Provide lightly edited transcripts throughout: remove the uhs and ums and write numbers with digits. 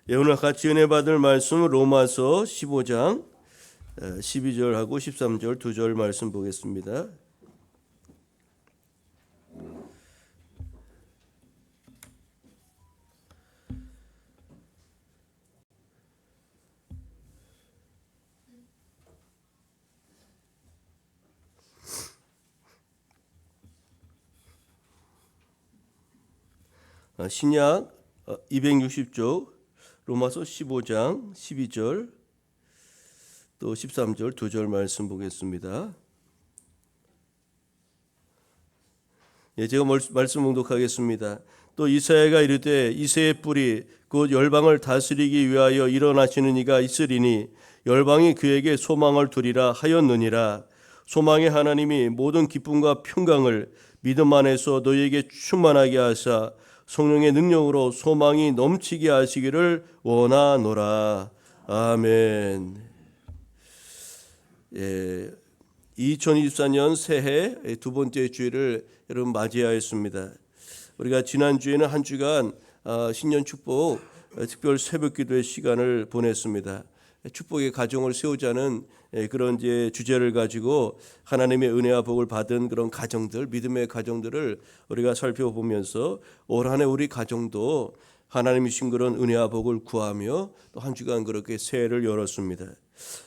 오늘 같이 은혜 받을 말씀은 로마서 15장 12절하고 13절 두 절 말씀 보겠습니다. 신약 260쪽 로마서 15장 12절 또 13절 두 절 말씀 보겠습니다. 제가 말씀 봉독하겠습니다. 또 이사야가 이르되 이새의 뿌리 곧 열방을 다스리기 위하여 일어나시는 이가 있으리니 열방이 그에게 소망을 두리라 하였느니라. 소망의 하나님이 모든 기쁨과 평강을 믿음 안에서 너희에게 충만하게 하사 성령의 능력으로 소망이 넘치게 하시기를 원하노라. 아멘. 2024년 새해 두 번째 주일을 여러분 맞이하였습니다. 우리가 지난 주에는 한 주간 신년 축복 특별 새벽 기도의 시간을 보냈습니다. 축복의 가정을 세우자는 그런 이제 주제를 가지고 하나님의 은혜와 복을 받은 그런 가정들, 믿음의 가정들을 우리가 살펴보면서 올 한 해 우리 가정도 하나님이 주신 그런 은혜와 복을 구하며 또 한 주간 그렇게 새해를 열었습니다.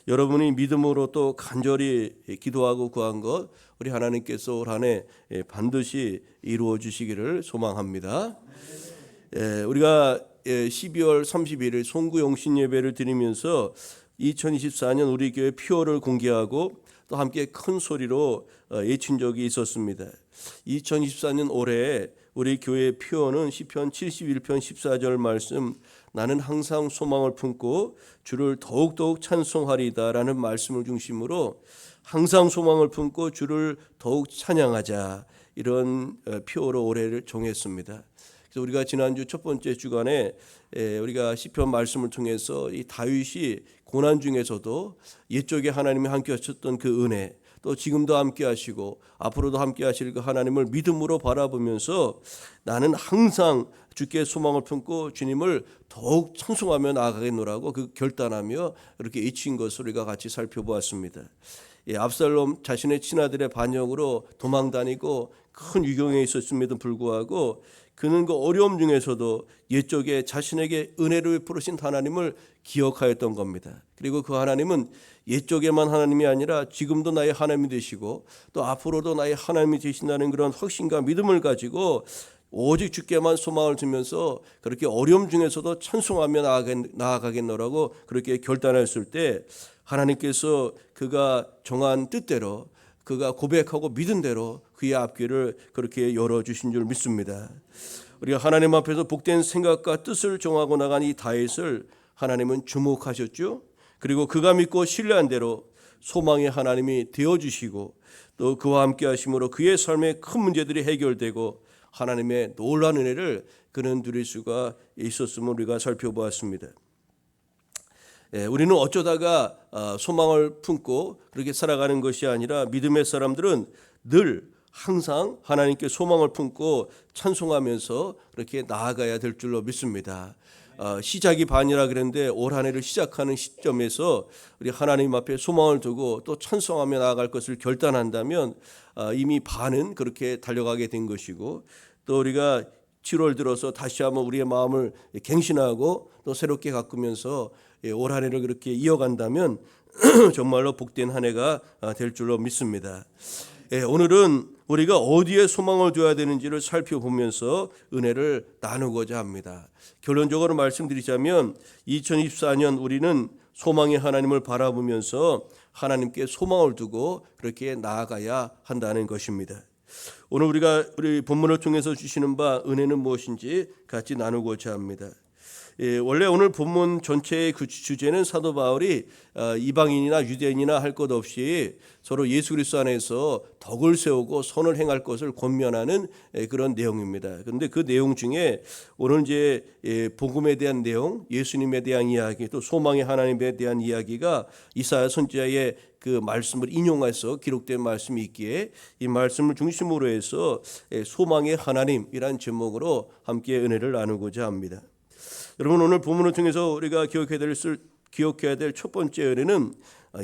여러분이 믿음으로 또 간절히 기도하고 구한 것 우리 하나님께서 올 한 해 반드시 이루어 주시기를 소망합니다. 우리가 12월 31일 송구영신 예배를 드리면서 2024년 우리 교회 표어를 공개하고 또 함께 큰 소리로 외친 적이 있었습니다. 2024년 올해 우리 교회의 표어는 시편 71편 14절 말씀 나는 항상 소망을 품고 주를 더욱더욱 찬송하리다라는 말씀을 중심으로 항상 소망을 품고 주를 더욱 찬양하자 이런 표어로 올해를 정했습니다. 그래서 우리가 지난주 첫 번째 주간에 우리가 시편 말씀을 통해서 이 다윗이 고난 중에서도 옛적에 하나님이 함께 하셨던 그 은혜 또 지금도 함께 하시고 앞으로도 함께 하실 그 하나님을 믿음으로 바라보면서 나는 항상 주께 소망을 품고 주님을 더욱 찬송하며 나아가겠노라고 그 결단하며 이렇게 외친 것을 우리가 같이 살펴보았습니다. 압살롬 자신의 친아들의 반역으로 도망다니고 큰 위경에 있었음에도 불구하고 그는 그 어려움 중에서도 옛적에 자신에게 은혜를 베푸신 하나님을 기억하였던 겁니다. 그리고 그 하나님은 옛적에만 하나님이 아니라 지금도 나의 하나님이 되시고 또 앞으로도 나의 하나님이 되신다는 그런 확신과 믿음을 가지고 오직 주께만 소망을 두면서 그렇게 어려움 중에서도 찬송하며 나아가겠노라고 그렇게 결단했을 때 하나님께서 그가 정한 뜻대로 그가 고백하고 믿은 대로 그의 앞길을 그렇게 열어주신 줄 믿습니다. 우리가 하나님 앞에서 복된 생각과 뜻을 정하고 나간 이 다윗을 하나님은 주목하셨죠. 그리고 그가 믿고 신뢰한 대로 소망의 하나님이 되어주시고 또 그와 함께 하심으로 그의 삶의 큰 문제들이 해결되고 하나님의 놀라운 은혜를 그는 누릴 수가 있었음을 우리가 살펴보았습니다. 우리는 어쩌다가 소망을 품고 그렇게 살아가는 것이 아니라 믿음의 사람들은 늘 항상 하나님께 소망을 품고 찬송하면서 그렇게 나아가야 될 줄로 믿습니다. 시작이 반이라 그랬는데 올 한 해를 시작하는 시점에서 우리 하나님 앞에 소망을 두고 또 찬송하며 나아갈 것을 결단한다면 이미 반은 그렇게 달려가게 된 것이고 또 우리가 7월 들어서 다시 한번 우리의 마음을 갱신하고 또 새롭게 가꾸면서 올 한 해를 그렇게 이어간다면 정말로 복된 한 해가 될 줄로 믿습니다. 오늘은 우리가 어디에 소망을 둬야 되는지를 살펴보면서 은혜를 나누고자 합니다. 결론적으로 말씀드리자면 2024년 우리는 소망의 하나님을 바라보면서 하나님께 소망을 두고 그렇게 나아가야 한다는 것입니다. 오늘 우리 본문을 통해서 주시는 바 은혜는 무엇인지 같이 나누고자 합니다. 원래 오늘 본문 전체의 그 주제는 사도 바울이 이방인이나 유대인이나 할 것 없이 서로 예수 그리스도 안에서 덕을 세우고 선을 행할 것을 권면하는 그런 내용입니다. 그런데 그 내용 중에 오늘 이제 복음에 대한 내용, 예수님에 대한 이야기, 또 소망의 하나님에 대한 이야기가 이사야 선지자의 그 말씀을 인용해서 기록된 말씀이 있기에 이 말씀을 중심으로 해서 소망의 하나님이란 제목으로 함께 은혜를 나누고자 합니다. 여러분, 오늘 본문을 통해서 우리가 기억해야 될 첫 번째 은혜는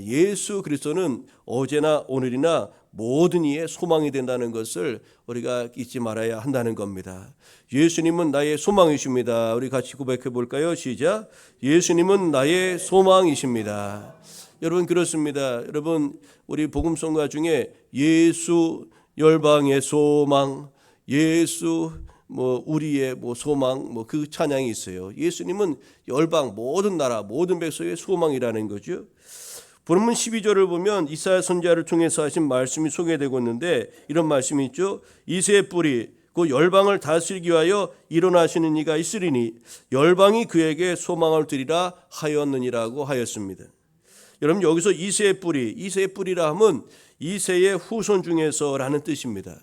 예수 그리스도는 어제나 오늘이나 모든 이의 소망이 된다는 것을 우리가 잊지 말아야 한다는 겁니다. 예수님은 나의 소망이십니다. 우리 같이 고백해 볼까요? 시작. 예수님은 나의 소망이십니다. 여러분, 그렇습니다. 여러분, 우리 복음성가 중에 예수 열방의 소망, 예수 우리의 소망 그 찬양이 있어요. 예수님은 열방 모든 나라 모든 백성의 소망이라는 거죠. 본문 12절을 보면 이사야 선지자를 통해서 하신 말씀이 소개되고 있는데 이런 말씀이 있죠. 이새의 뿌리 그 열방을 다스리기 위하여 일어나시는 이가 있으리니 열방이 그에게 소망을 드리라 하였느니라고 하였습니다. 여러분, 여기서 이새의 뿌리라 하면 이새의 후손 중에서라는 뜻입니다.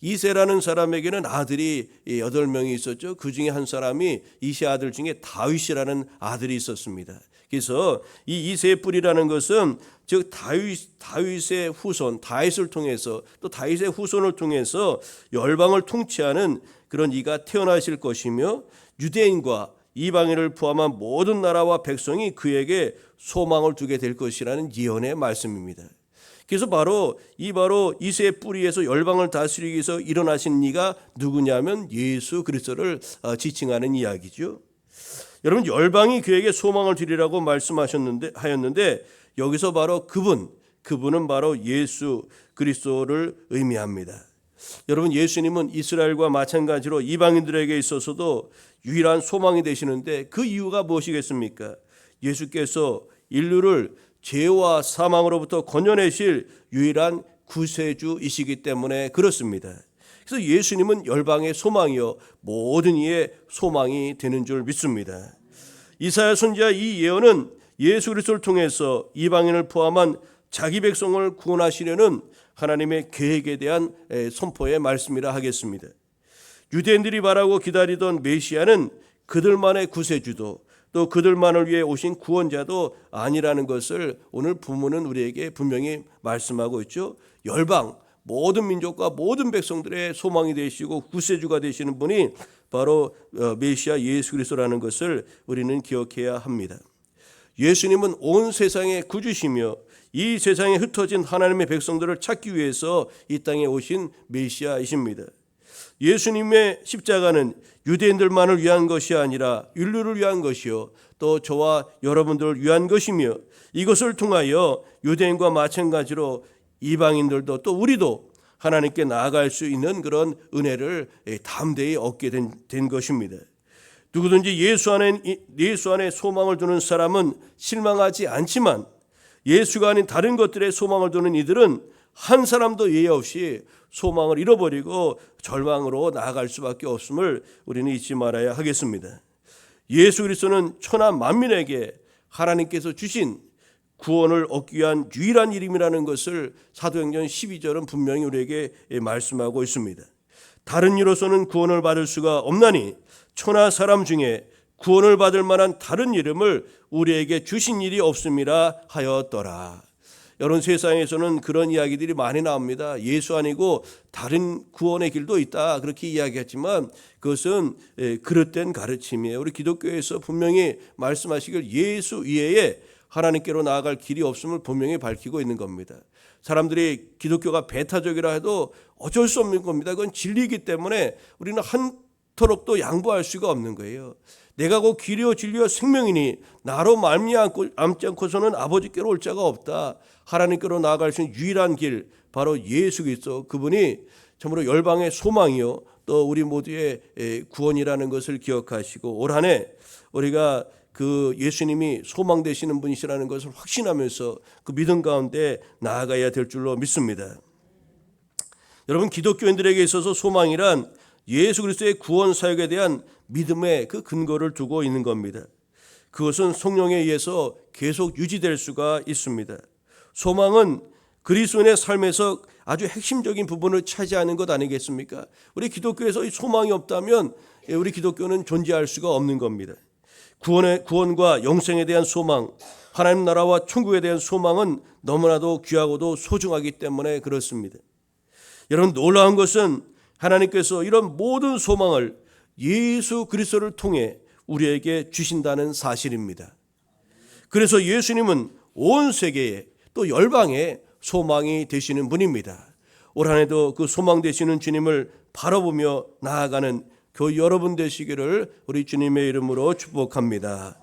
이새라는 사람에게는 아들이 8명이 있었죠. 그 중에 한 사람이 이새 아들 중에 다윗이라는 아들이 있었습니다. 그래서 이 이새의 뿌리라는 것은 즉 다윗의 후손, 다윗을 통해서 또 다윗의 후손을 통해서 열방을 통치하는 그런 이가 태어나실 것이며 유대인과 이방인을 포함한 모든 나라와 백성이 그에게 소망을 두게 될 것이라는 예언의 말씀입니다. 그래서 바로 이새의 뿌리에서 열방을 다스리기 위해서 일어나신 이가 누구냐면 예수 그리스도를 지칭하는 이야기죠. 여러분, 열방이 그에게 소망을 드리라고 하였는데 여기서 바로 그분은 바로 예수 그리스도를 의미합니다. 여러분, 예수님은 이스라엘과 마찬가지로 이방인들에게 있어서도 유일한 소망이 되시는데 그 이유가 무엇이겠습니까? 예수께서 인류를 죄와 사망으로부터 건져내실 유일한 구세주이시기 때문에 그렇습니다. 그래서 예수님은 열방의 소망이요 모든 이의 소망이 되는 줄 믿습니다. 이사야 선지자 이 예언은 예수 그리스도를 통해서 이방인을 포함한 자기 백성을 구원하시려는 하나님의 계획에 대한 선포의 말씀이라 하겠습니다. 유대인들이 바라고 기다리던 메시아는 그들만의 구세주도 또 그들만을 위해 오신 구원자도 아니라는 것을 오늘 본문은 우리에게 분명히 말씀하고 있죠. 열방 모든 민족과 모든 백성들의 소망이 되시고 구세주가 되시는 분이 바로 메시아 예수 그리스도라는 것을 우리는 기억해야 합니다. 예수님은 온 세상의 구주시며 이 세상에 흩어진 하나님의 백성들을 찾기 위해서 이 땅에 오신 메시아이십니다. 예수님의 십자가는 유대인들만을 위한 것이 아니라 인류를 위한 것이요 또 저와 여러분들을 위한 것이며 이것을 통하여 유대인과 마찬가지로 이방인들도 또 우리도 하나님께 나아갈 수 있는 그런 은혜를 담대히 얻게 된 것입니다. 누구든지 예수 안에 소망을 두는 사람은 실망하지 않지만 예수가 아닌 다른 것들에 소망을 두는 이들은 한 사람도 예외 없이 소망을 잃어버리고 절망으로 나아갈 수밖에 없음을 우리는 잊지 말아야 하겠습니다. 예수 그리스도는 천하 만민에게 하나님께서 주신 구원을 얻기 위한 유일한 이름이라는 것을 사도행전 12절은 분명히 우리에게 말씀하고 있습니다. 다른 이로서는 구원을 받을 수가 없나니 천하 사람 중에 구원을 받을 만한 다른 이름을 우리에게 주신 일이 없음이라 하였더라. 여러분, 세상에서는 그런 이야기들이 많이 나옵니다. 예수 아니고 다른 구원의 길도 있다 그렇게 이야기했지만 그것은 그릇된 가르침이에요. 우리 기독교에서 분명히 말씀하시길 예수 이외에 하나님께로 나아갈 길이 없음을 분명히 밝히고 있는 겁니다. 사람들이 기독교가 배타적이라 해도 어쩔 수 없는 겁니다. 그건 진리이기 때문에 우리는 한토록도 양보할 수가 없는 거예요. 내가 곧 길이요 진리요 생명이니 나로 말미암지 않고서는 아버지께로 올 자가 없다. 하나님께로 나아갈 수 있는 유일한 길 바로 예수 그리스도, 그분이 참으로 열방의 소망이요 또 우리 모두의 구원이라는 것을 기억하시고 올 한 해 우리가 그 예수님이 소망 되시는 분이시라는 것을 확신하면서 그 믿음 가운데 나아가야 될 줄로 믿습니다. 여러분, 기독교인들에게 있어서 소망이란 예수 그리스도의 구원 사역에 대한 믿음의 그 근거를 두고 있는 겁니다. 그것은 성령에 의해서 계속 유지될 수가 있습니다. 소망은 그리스도인의 삶에서 아주 핵심적인 부분을 차지하는 것 아니겠습니까? 우리 기독교에서 소망이 없다면 우리 기독교는 존재할 수가 없는 겁니다. 구원과 영생에 대한 소망, 하나님 나라와 천국에 대한 소망은 너무나도 귀하고도 소중하기 때문에 그렇습니다. 여러분, 놀라운 것은 하나님께서 이런 모든 소망을 예수 그리스도를 통해 우리에게 주신다는 사실입니다. 그래서 예수님은 온 세계에 또 열방에 소망이 되시는 분입니다. 올 한 해도 그 소망 되시는 주님을 바라보며 나아가는 그 여러분 되시기를 우리 주님의 이름으로 축복합니다.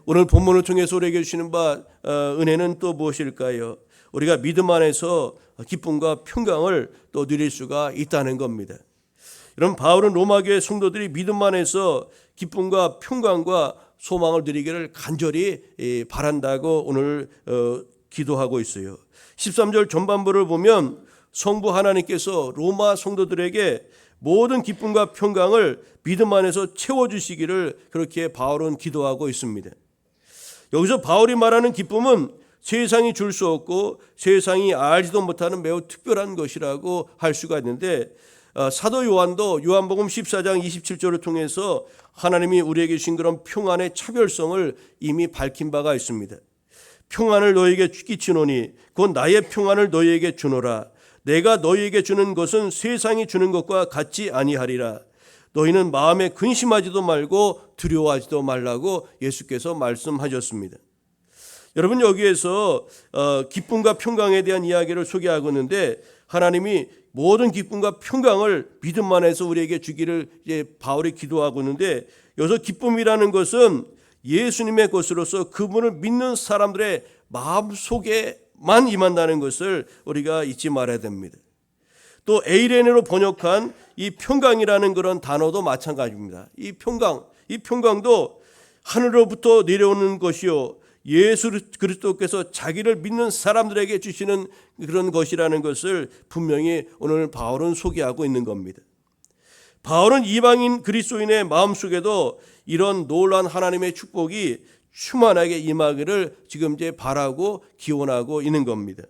오늘 본문을 통해서 우리에게 주시는 바 은혜는 또 무엇일까요? 우리가 믿음 안에서 기쁨과 평강을 또 누릴 수가 있다는 겁니다. 여러분, 바울은 로마교회 성도들이 믿음 안에서 기쁨과 평강과 소망을 누리기를 간절히 바란다고 오늘 기도하고 있어요. 13절 전반부를 보면 성부 하나님께서 로마 성도들에게 모든 기쁨과 평강을 믿음 안에서 채워주시기를 그렇게 바울은 기도하고 있습니다. 여기서 바울이 말하는 기쁨은 세상이 줄 수 없고 세상이 알지도 못하는 매우 특별한 것이라고 할 수가 있는데, 사도 요한도 요한복음 14장 27절을 통해서 하나님이 우리에게 주신 그런 평안의 차별성을 이미 밝힌 바가 있습니다. 평안을 너희에게 끼치노니 곧 나의 평안을 너희에게 주노라. 내가 너희에게 주는 것은 세상이 주는 것과 같지 아니하리라. 너희는 마음에 근심하지도 말고 두려워하지도 말라고 예수께서 말씀하셨습니다. 여러분, 여기에서 기쁨과 평강에 대한 이야기를 소개하고 있는데, 하나님이 모든 기쁨과 평강을 믿음 안에서 우리에게 주기를 바울이 기도하고 있는데, 여기서 기쁨이라는 것은 예수님의 것으로서 그분을 믿는 사람들의 마음속에만 임한다는 것을 우리가 잊지 말아야 됩니다. 또 에이레네로 번역한 이 평강이라는 그런 단어도 마찬가지입니다. 이 평강도 하늘로부터 내려오는 것이요, 예수 그리스도께서 자기를 믿는 사람들에게 주시는 그런 것이라는 것을 분명히 오늘 바울은 소개하고 있는 겁니다. 바울은 이방인 그리스도인의 마음속에도 이런 놀라운 하나님의 축복이 충만하게 임하기를 지금 이제 바라고 기원하고 있는 겁니다.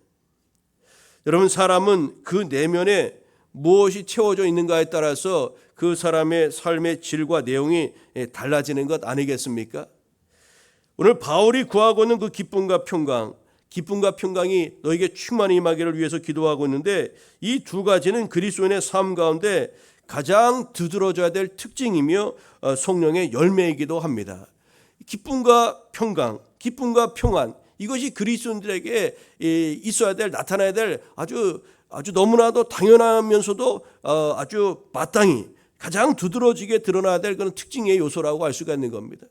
여러분, 사람은 그 내면에 무엇이 채워져 있는가에 따라서 그 사람의 삶의 질과 내용이 달라지는 것 아니겠습니까? 오늘 바울이 구하고 있는 그 기쁨과 평강이 너에게 충만히 임하기를 위해서 기도하고 있는데, 이 두 가지는 그리스도인의 삶 가운데 가장 두드러져야 될 특징이며 성령의 열매이기도 합니다. 기쁨과 평강, 기쁨과 평안, 이것이 그리스도인들에게 있어야 될, 나타나야 될 아주 너무나도 당연하면서도 아주 마땅히 가장 두드러지게 드러나야 될 그런 특징의 요소라고 할 수가 있는 겁니다.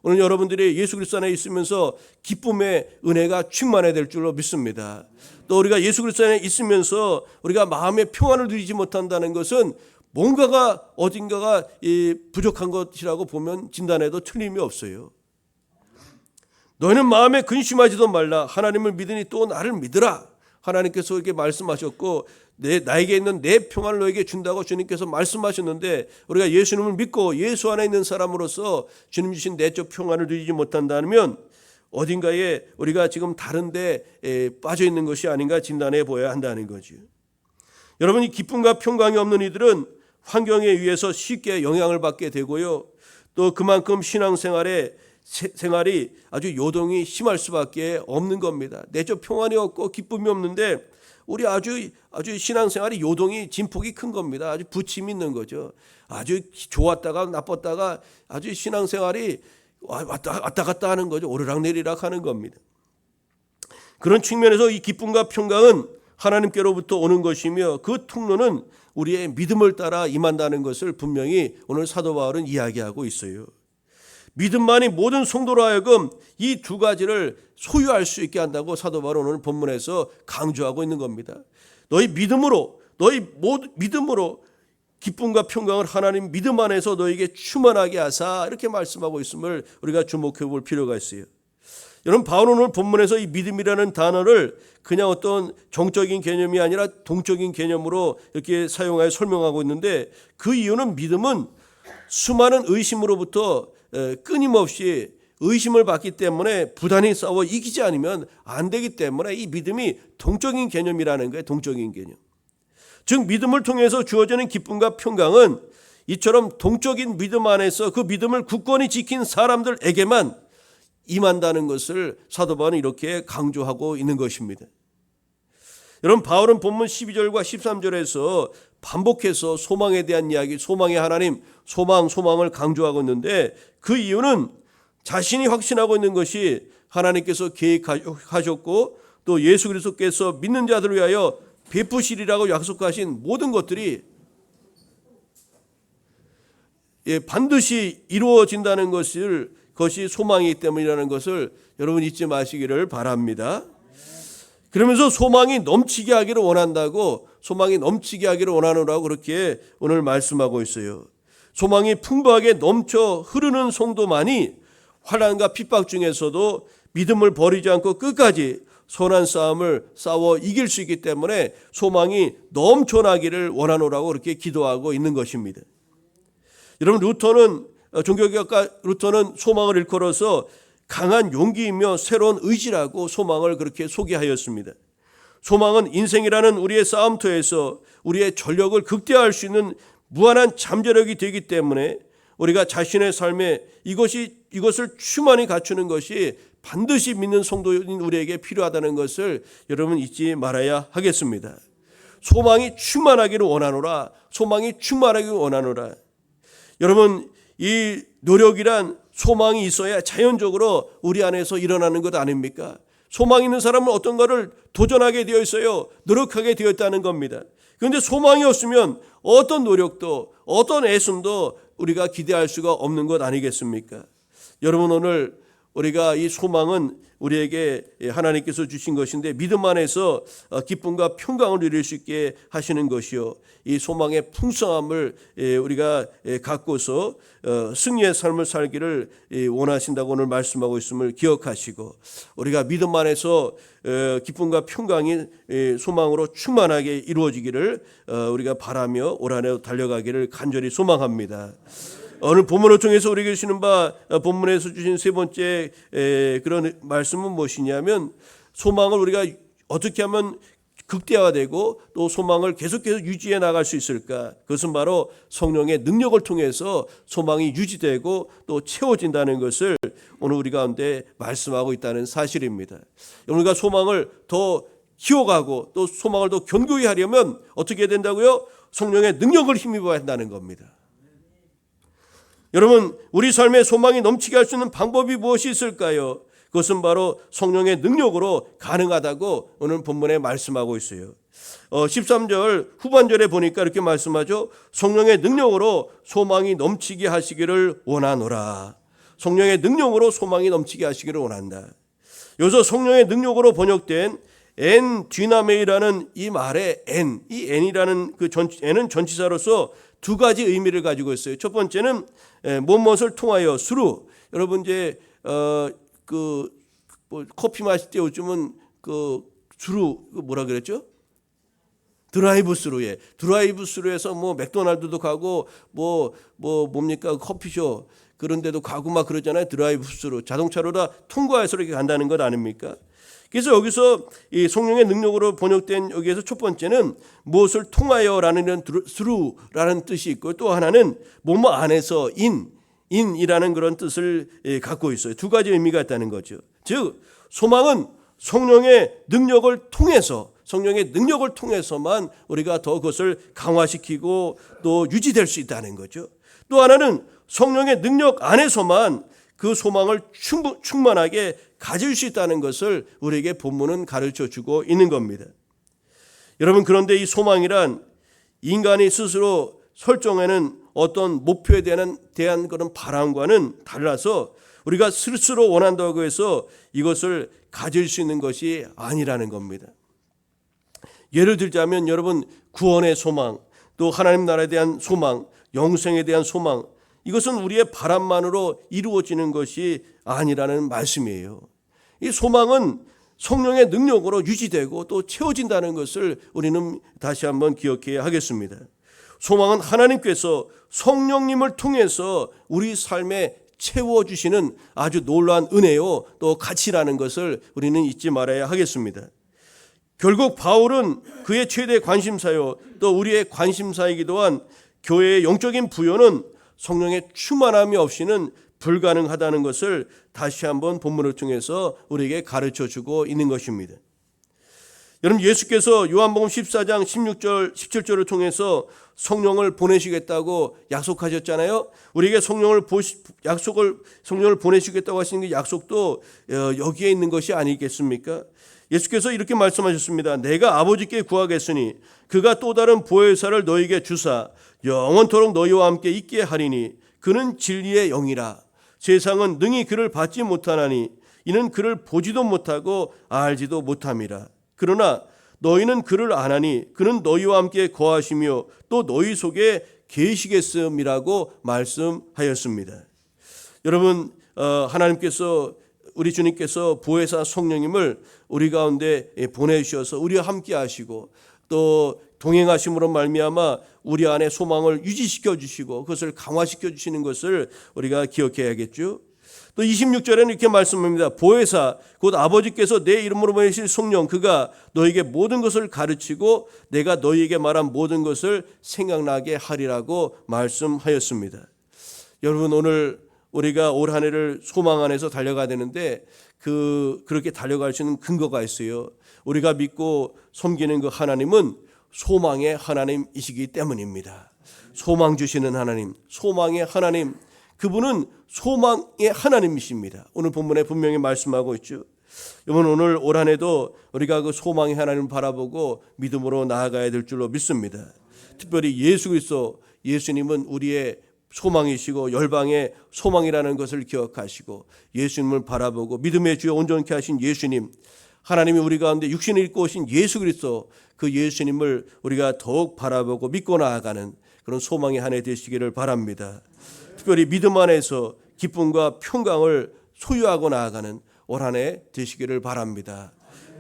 오늘 여러분들이 예수 그리스도 안에 있으면서 기쁨의 은혜가 충만해야 될 줄로 믿습니다. 또 우리가 예수 그리스도 안에 있으면서 우리가 마음의 평안을 누리지 못한다는 것은 뭔가가 어딘가가 부족한 것이라고 보면 진단해도 틀림이 없어요. 너희는 마음에 근심하지도 말라. 하나님을 믿으니 또 나를 믿으라. 하나님께서 이렇게 말씀하셨고, 나에게 있는 내 평안을 너에게 준다고 주님께서 말씀하셨는데, 우리가 예수님을 믿고 예수 안에 있는 사람으로서 주님 주신 내적 평안을 누리지 못한다면 어딘가에 우리가 지금 다른 데 빠져 있는 것이 아닌가 진단해 보아야 한다는 거죠. 여러분, 이 기쁨과 평강이 없는 이들은 환경에 의해서 쉽게 영향을 받게 되고요, 또 그만큼 생활이 아주 요동이 심할 수밖에 없는 겁니다. 내적 평안이 없고 기쁨이 없는데 우리 아주 신앙생활이 요동이 진폭이 큰 겁니다. 아주 부침이 있는 거죠. 아주 좋았다가 나빴다가 아주 신앙생활이 왔다 갔다 하는 거죠. 오르락내리락 하는 겁니다. 그런 측면에서 이 기쁨과 평강은 하나님께로부터 오는 것이며, 그 통로는 우리의 믿음을 따라 임한다는 것을 분명히 오늘 사도 바울은 이야기하고 있어요. 믿음만이 모든 성도로 하여금 이 두 가지를 소유할 수 있게 한다고 사도 바울은 오늘 본문에서 강조하고 있는 겁니다. 너희 믿음으로 기쁨과 평강을 하나님 믿음 안에서 너에게 충만하게 하사, 이렇게 말씀하고 있음을 우리가 주목해 볼 필요가 있어요. 여러분, 바울은 오늘 본문에서 이 믿음이라는 단어를 그냥 어떤 정적인 개념이 아니라 동적인 개념으로 이렇게 사용하여 설명하고 있는데, 그 이유는 믿음은 수많은 의심으로부터 끊임없이 의심을 받기 때문에 부단히 싸워 이기지 않으면 안 되기 때문에 이 믿음이 동적인 개념이라는 거예요. 동적인 개념. 즉, 믿음을 통해서 주어지는 기쁨과 평강은 이처럼 동적인 믿음 안에서 그 믿음을 굳건히 지킨 사람들에게만 임한다는 것을 사도 바울은 이렇게 강조하고 있는 것입니다. 여러분, 바울은 본문 12절과 13절에서 반복해서 소망에 대한 이야기, 소망의 하나님, 소망을 강조하고 있는데 그 이유는 자신이 확신하고 있는 것이 하나님께서 계획하셨고 또 예수 그리스도께서 믿는 자들을 위하여 베푸시리라고 약속하신 모든 것들이 반드시 이루어진다는 것이 소망이기 때문이라는 것을 여러분 잊지 마시기를 바랍니다. 그러면서 소망이 넘치게 하기를 원한다고, 소망이 넘치게 하기를 원하노라고 그렇게 오늘 말씀하고 있어요. 소망이 풍부하게 넘쳐 흐르는 성도만이 환난과 핍박 중에서도 믿음을 버리지 않고 끝까지 선한 싸움을 싸워 이길 수 있기 때문에 소망이 넘쳐나기를 원하노라고 그렇게 기도하고 있는 것입니다. 여러분, 종교개혁가 루터는 소망을 일컬어서 강한 용기이며 새로운 의지라고 소망을 그렇게 소개하였습니다. 소망은 인생이라는 우리의 싸움터에서 우리의 전력을 극대화할 수 있는 무한한 잠재력이 되기 때문에 우리가 자신의 삶에 이것을 충만히 갖추는 것이 반드시 믿는 성도인 우리에게 필요하다는 것을 여러분 잊지 말아야 하겠습니다. 소망이 충만하기를 원하노라. 소망이 충만하기를 원하노라. 여러분, 이 노력이란 소망이 있어야 자연적으로 우리 안에서 일어나는 것 아닙니까? 소망 있는 사람은 어떤 것을 도전하게 되어 있어요. 노력하게 되어 있다는 겁니다. 그런데 소망이 없으면 어떤 노력도 어떤 애씀도 우리가 기대할 수가 없는 것 아니겠습니까? 여러분, 오늘 우리가 이 소망은 우리에게 하나님께서 주신 것인데 믿음 안에서 기쁨과 평강을 누릴 수 있게 하시는 것이요, 이 소망의 풍성함을 우리가 갖고서 승리의 삶을 살기를 원하신다고 오늘 말씀하고 있음을 기억하시고, 우리가 믿음 안에서 기쁨과 평강이 소망으로 충만하게 이루어지기를 우리가 바라며 올 한 해 달려가기를 간절히 소망합니다. 오늘 본문을 통해서 우리에게 주시는 바, 본문에서 주신 세 번째 그런 말씀은 무엇이냐면, 소망을 우리가 어떻게 하면 극대화되고 또 소망을 계속해서 유지해 나갈 수 있을까? 그것은 바로 성령의 능력을 통해서 소망이 유지되고 또 채워진다는 것을 오늘 우리 가운데 말씀하고 있다는 사실입니다. 우리가 소망을 더 키워가고 또 소망을 더 견고히 하려면 어떻게 된다고요? 성령의 능력을 힘입어야 한다는 겁니다. 여러분, 우리 삶에 소망이 넘치게 할 수 있는 방법이 무엇이 있을까요? 그것은 바로 성령의 능력으로 가능하다고 오늘 본문에 말씀하고 있어요. 13절 후반절에 보니까 이렇게 말씀하죠. 성령의 능력으로 소망이 넘치게 하시기를 원하노라. 성령의 능력으로 소망이 넘치게 하시기를 원한다. 여기서 성령의 능력으로 번역된 엔 뒤나메이라는 이 말의 이 N이라는 그 N은 전치사로서 두 가지 의미를 가지고 있어요. 첫 번째는 무엇을 통하여 수루. 여러분 이제 커피 마실 때 요즘은 주로 뭐라 그랬죠? 드라이브 스루에 드라이브 스루에서 뭐 맥도날드도 가고 뭡니까 커피숍 그런 데도 가고 막 그러잖아요. 드라이브 스루 자동차로 다 통과해서 이렇게 간다는 것 아닙니까? 그래서 여기서 이 성령의 능력으로 번역된 여기에서 첫 번째는 무엇을 통하여라는 스루라는 뜻이 있고, 또 하나는 뭐뭐 안에서 인이라는 그런 뜻을 갖고 있어요. 두 가지 의미가 있다는 거죠. 즉 소망은 성령의 능력을 통해서만 우리가 더 그것을 강화시키고 또 유지될 수 있다는 거죠. 또 하나는 성령의 능력 안에서만 그 소망을 충만하게 가질 수 있다는 것을 우리에게 본문은 가르쳐주고 있는 겁니다. 여러분, 그런데 이 소망이란 인간이 스스로 설정하는 어떤 목표에 대한 그런 바람과는 달라서 우리가 스스로 원한다고 해서 이것을 가질 수 있는 것이 아니라는 겁니다. 예를 들자면 여러분, 구원의 소망, 또 하나님 나라에 대한 소망, 영생에 대한 소망, 이것은 우리의 바람만으로 이루어지는 것이 아니라는 말씀이에요. 이 소망은 성령의 능력으로 유지되고 또 채워진다는 것을 우리는 다시 한번 기억해야 하겠습니다. 소망은 하나님께서 성령님을 통해서 우리 삶에 채워주시는 아주 놀라운 은혜요 또 가치라는 것을 우리는 잊지 말아야 하겠습니다. 결국 바울은 그의 최대 관심사요 또 우리의 관심사이기도 한 교회의 영적인 부여는 성령의 충만함이 없이는 불가능하다는 것을 다시 한번 본문을 통해서 우리에게 가르쳐주고 있는 것입니다. 여러분, 예수께서 요한복음 14장 16절 17절을 통해서 성령을 보내시겠다고 약속하셨잖아요. 우리에게 성령을 보내시겠다고 하시는 그 약속도 여기에 있는 것이 아니겠습니까? 예수께서 이렇게 말씀하셨습니다. 내가 아버지께 구하겠으니 그가 또 다른 보혜사를 너희에게 주사 영원토록 너희와 함께 있게 하리니 그는 진리의 영이라. 세상은 능히 그를 받지 못하나니 이는 그를 보지도 못하고 알지도 못함이라. 그러나 너희는 그를 아나니 그는 너희와 함께 거하시며 또 너희 속에 계시겠음이라고 말씀하였습니다. 여러분, 하나님께서, 우리 주님께서 보혜사 성령님을 우리 가운데 보내주셔서 우리와 함께 하시고 또 동행하심으로 말미암아 우리 안에 소망을 유지시켜 주시고 그것을 강화시켜 주시는 것을 우리가 기억해야겠죠. 또 26절에는 이렇게 말씀합니다. 보혜사 곧 아버지께서 내 이름으로 보내실 성령 그가 너에게 모든 것을 가르치고 내가 너희에게 말한 모든 것을 생각나게 하리라고 말씀하였습니다. 여러분, 오늘 우리가 올 한 해를 소망 안에서 달려가야 되는데 그렇게 달려갈 수 있는 근거가 있어요. 우리가 믿고 섬기는 그 하나님은 소망의 하나님이시기 때문입니다. 소망 주시는 하나님, 소망의 하나님, 그분은 소망의 하나님이십니다. 오늘 본문에 분명히 말씀하고 있죠. 여러분, 오늘 올 한 해도 우리가 그 소망의 하나님을 바라보고 믿음으로 나아가야 될 줄로 믿습니다. 특별히 예수 그리스도, 예수님은 우리의 소망이시고 열방의 소망이라는 것을 기억하시고 예수님을 바라보고 믿음의 주여 온전케 하신 예수님, 하나님이 우리 가운데 육신을 입고 오신 예수 그리스도, 그 예수님을 우리가 더욱 바라보고 믿고 나아가는 그런 소망의 한 해 되시기를 바랍니다. 특별히 믿음 안에서 기쁨과 평강을 소유하고 나아가는 올 한 해 되시기를 바랍니다.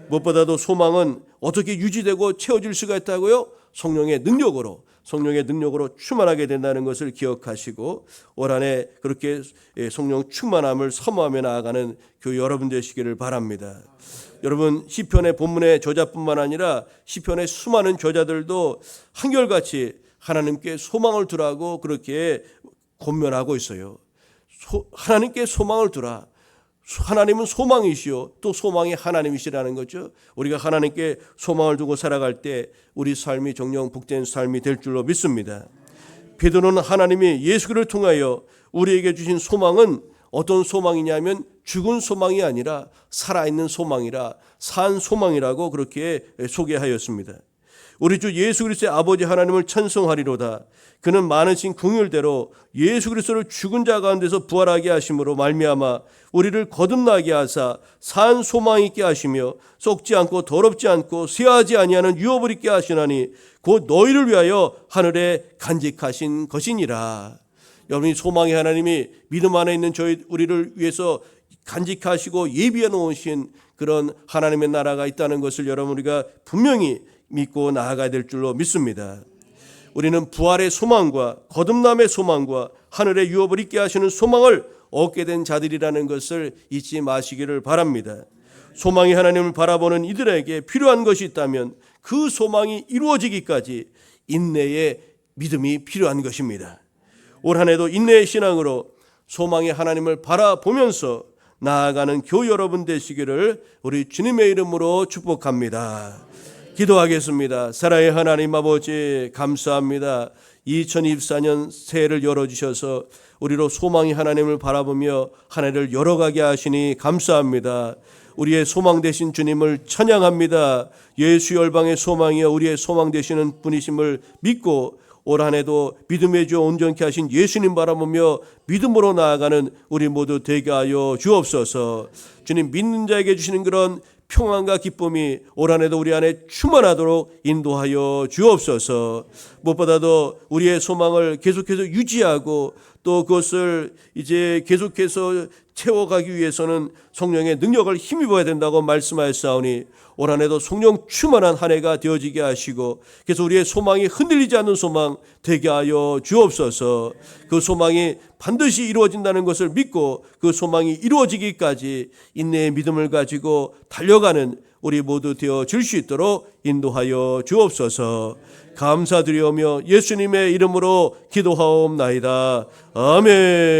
무엇보다도 소망은 어떻게 유지되고 채워질 수가 있다고요? 성령의 능력으로 충만하게 된다는 것을 기억하시고 올 한 해 그렇게 성령 충만함을 사모하며 나아가는 교회 여러분 되시기를 바랍니다. 여러분, 시편의 본문의 저자뿐만 아니라 시편의 수많은 저자들도 한결같이 하나님께 소망을 두라고 그렇게 권면하고 있어요. 하나님께 소망을 두라. 하나님은 소망이시요 또 소망이 하나님이시라는 거죠. 우리가 하나님께 소망을 두고 살아갈 때 우리 삶이 정녕 복된 삶이 될 줄로 믿습니다. 베드로는 하나님이 예수 그리스도를 통하여 우리에게 주신 소망은 어떤 소망이냐면 죽은 소망이 아니라 살아있는 소망이라 산 소망이라고 그렇게 소개하였습니다. 우리 주 예수 그리스도의 아버지 하나님을 찬송하리로다. 그는 많으신 긍휼대로 예수 그리스도를 죽은 자 가운데서 부활하게 하심으로 말미암아 우리를 거듭나게 하사 산 소망 있게 하시며 썩지 않고 더럽지 않고 쇠하지 아니하는 유업을 있게 하시나니 곧 너희를 위하여 하늘에 간직하신 것이니라. 여러분이 소망의 하나님이 믿음 안에 있는 우리를 위해서 간직하시고 예비해 놓으신 그런 하나님의 나라가 있다는 것을 여러분 우리가 분명히 믿고 나아가야 될 줄로 믿습니다. 우리는 부활의 소망과 거듭남의 소망과 하늘의 유업을 있게 하시는 소망을 얻게 된 자들이라는 것을 잊지 마시기를 바랍니다. 소망의 하나님을 바라보는 이들에게 필요한 것이 있다면 그 소망이 이루어지기까지 인내의 믿음이 필요한 것입니다. 올 한 해도 인내의 신앙으로 소망의 하나님을 바라보면서 나아가는 교회 여러분 되시기를 우리 주님의 이름으로 축복합니다. 기도하겠습니다. 사랑의 하나님 아버지, 감사합니다. 2024년 새해를 열어주셔서 우리로 소망의 하나님을 바라보며 한 해를 열어가게 하시니 감사합니다. 우리의 소망 되신 주님을 찬양합니다. 예수 열방의 소망이여 우리의 소망 되시는 분이심을 믿고 올 한 해도 믿음의 주 온전케 하신 예수님 바라보며 믿음으로 나아가는 우리 모두 되게 하여 주옵소서. 주님, 믿는 자에게 주시는 그런 평안과 기쁨이 올 한 해도 우리 안에 충만하도록 인도하여 주옵소서. 무엇보다도 우리의 소망을 계속해서 유지하고 또 그것을 이제 계속해서 채워가기 위해서는 성령의 능력을 힘입어야 된다고 말씀하였사오니 올 한 해도 성령 충만한 한 해가 되어지게 하시고 그래서 우리의 소망이 흔들리지 않는 소망 되게 하여 주옵소서. 그 소망이 반드시 이루어진다는 것을 믿고 그 소망이 이루어지기까지 인내의 믿음을 가지고 달려가는 우리 모두 되어 줄 수 있도록 인도하여 주옵소서. 감사드리오며 예수님의 이름으로 기도하옵나이다. 아멘.